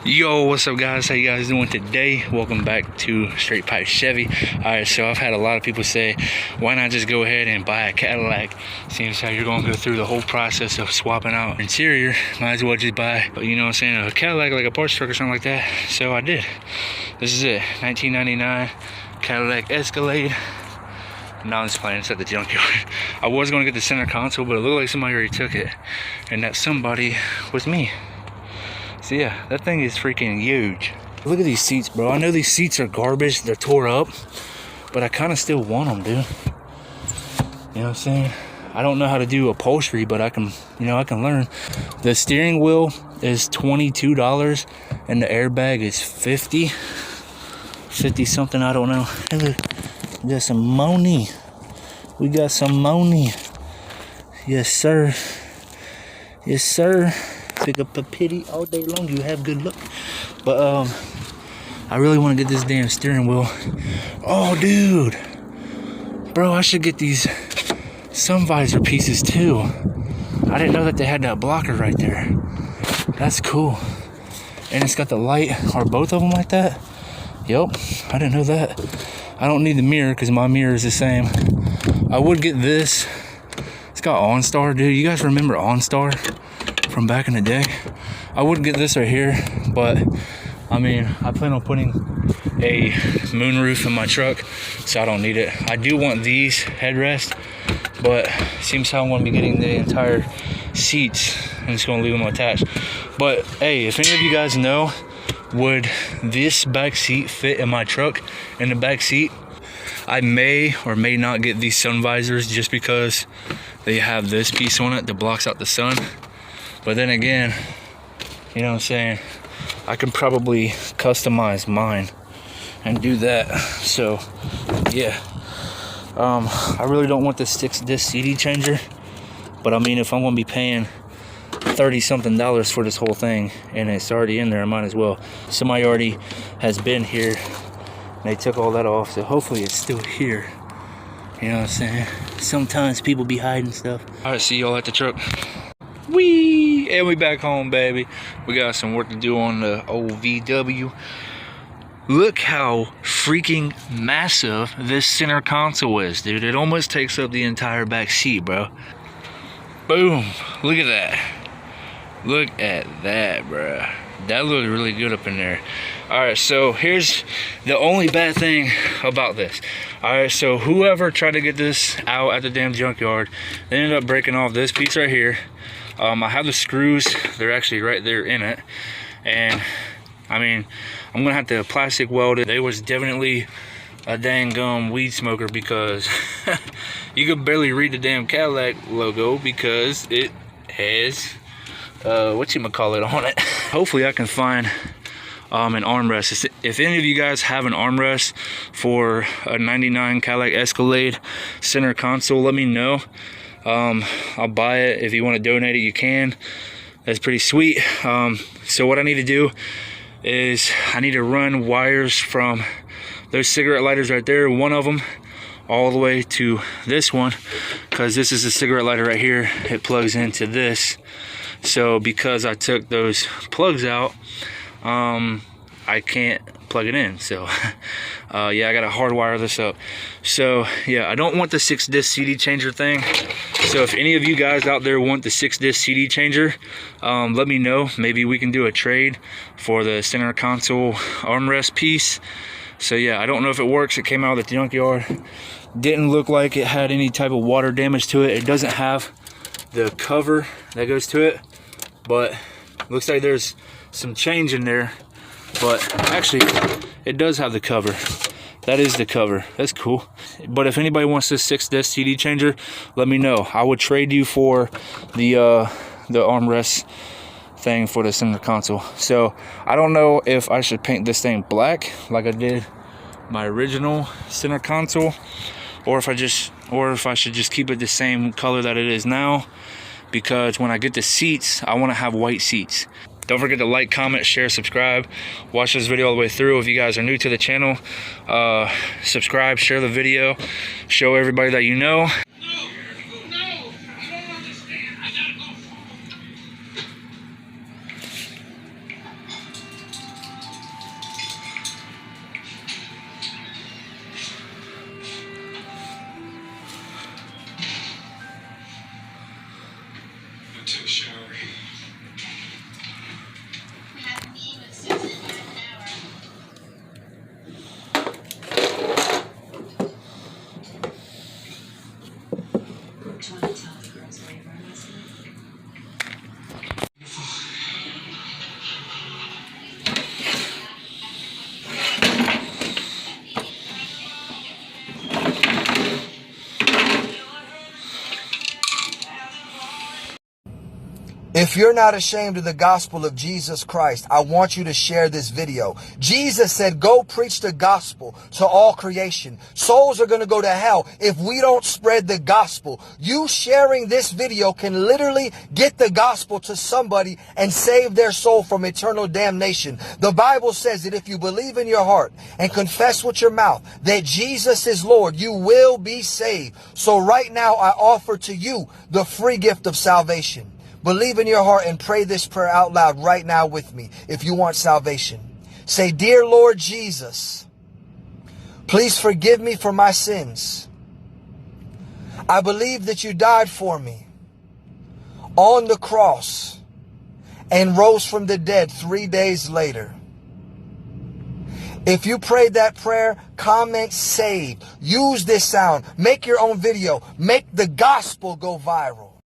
Yo, what's up guys? How you guys doing today? Welcome back to Straight Pipe Chevy. Alright, so I've had a lot of people say, why not just go ahead and buy a Cadillac? Seems how you're gonna go through the whole process of swapping out interior, might as well just buy, you know what I'm saying, a Cadillac, like a parts truck or something like that. So I did. This is it, 1999 Cadillac Escalade. Now I'm just playing, it's at the junkyard. I was gonna get the center console, but it looked like somebody already took it, and that somebody was me. So yeah, that thing is freaking huge. Look at these seats, bro. I know these seats are garbage, they're tore up, but I kind of still want them, dude. You know what I'm saying? I don't know how to do upholstery, but I can, I can learn. The steering wheel is $22 and the airbag is 50 something, I don't know. Hey, look, we got some money. We got some money. Yes, sir. Yes, sir. Pick up a pity all day long, you have good luck. But I really want to get this damn steering wheel. Oh dude, bro, I should get these sun visor pieces too. I didn't know that they had that blocker right there. That's cool. And it's got the light. Are both of them like that? Yep, I didn't know that. I don't need the mirror because my mirror is the same. I would get this. It's got OnStar, dude. You guys remember OnStar from back in the day? I wouldn't get this right here, but I mean, I plan on putting a moonroof in my truck, so I don't need it. I do want these headrests, but seems how I'm going to be getting the entire seats and just going to leave them attached. But hey, if any of you guys know, would this back seat fit in my truck in the back seat? I may or may not get these sun visors just because they have this piece on it that blocks out the sun. But then again, you know what I'm saying, I can probably customize mine and do that. So yeah, I really don't want this 6-disc CD changer, but I mean, if I'm gonna be paying $30 something for this whole thing and it's already in there, I might as well. Somebody already has been here and they took all that off, so hopefully it's still here. You know what I'm saying? Sometimes people be hiding stuff. All right, see y'all at the truck. Whee! And we back home, baby. We got some work to do on the old VW. Look how freaking massive this center console is, dude. It almost takes up the entire back seat, bro. Boom. Look at that. Look at that, bro. That looks really good up in there. Alright, so here's the only bad thing about this. Alright, so whoever tried to get this out at the damn junkyard, they ended up breaking off this piece right here. I have the screws, they're actually right there in it, and I mean, I'm gonna have to plastic weld it. They was definitely a dang gum weed smoker, because you could barely read the damn Cadillac logo because it has whatchamacallit on it. Hopefully I can find an armrest. If any of you guys have an armrest for a 99 Cadillac Escalade center console, let me know. I'll buy it. If you want to donate it, you can. That's pretty sweet. So what I need to do is I need to run wires from those cigarette lighters right there, one of them, all the way to this one, because this is a cigarette lighter right here. It plugs into this. So because I took those plugs out, I can't plug it in. So yeah, I gotta hardwire this up. So yeah, I don't want the 6-disc CD changer thing. So if any of you guys out there want the 6-disc CD changer, let me know. Maybe we can do a trade for the center console armrest piece. So yeah, I don't know if it works. It came out of the junkyard. Didn't look like it had any type of water damage to it. It doesn't have the cover that goes to it, but looks like there's some change in there. But actually, it does have the cover. That is the cover. That's cool. But if anybody wants this 6-disc CD changer, let me know. I would trade you for the armrest thing for the center console. So I don't know if I should paint this thing black like I did my original center console, or if I should just keep it the same color that it is now, because when I get the seats, I want to have white seats. Don't forget to like, comment, share, subscribe. Watch this video all the way through. If you guys are new to the channel, subscribe, share the video, show everybody that you know. No, you don't understand. I gotta go. If you're not ashamed of the gospel of Jesus Christ, I want you to share this video. Jesus said, go preach the gospel to all creation. Souls are going to go to hell if we don't spread the gospel. You sharing this video can literally get the gospel to somebody and save their soul from eternal damnation. The Bible says that if you believe in your heart and confess with your mouth that Jesus is Lord, you will be saved. So right now I offer to you the free gift of salvation. Believe in your heart and pray this prayer out loud right now with me if you want salvation. Say, dear Lord Jesus, please forgive me for my sins. I believe that you died for me on the cross and rose from the dead 3 days later. If you prayed that prayer, comment saved. Use this sound. Make your own video. Make the gospel go viral.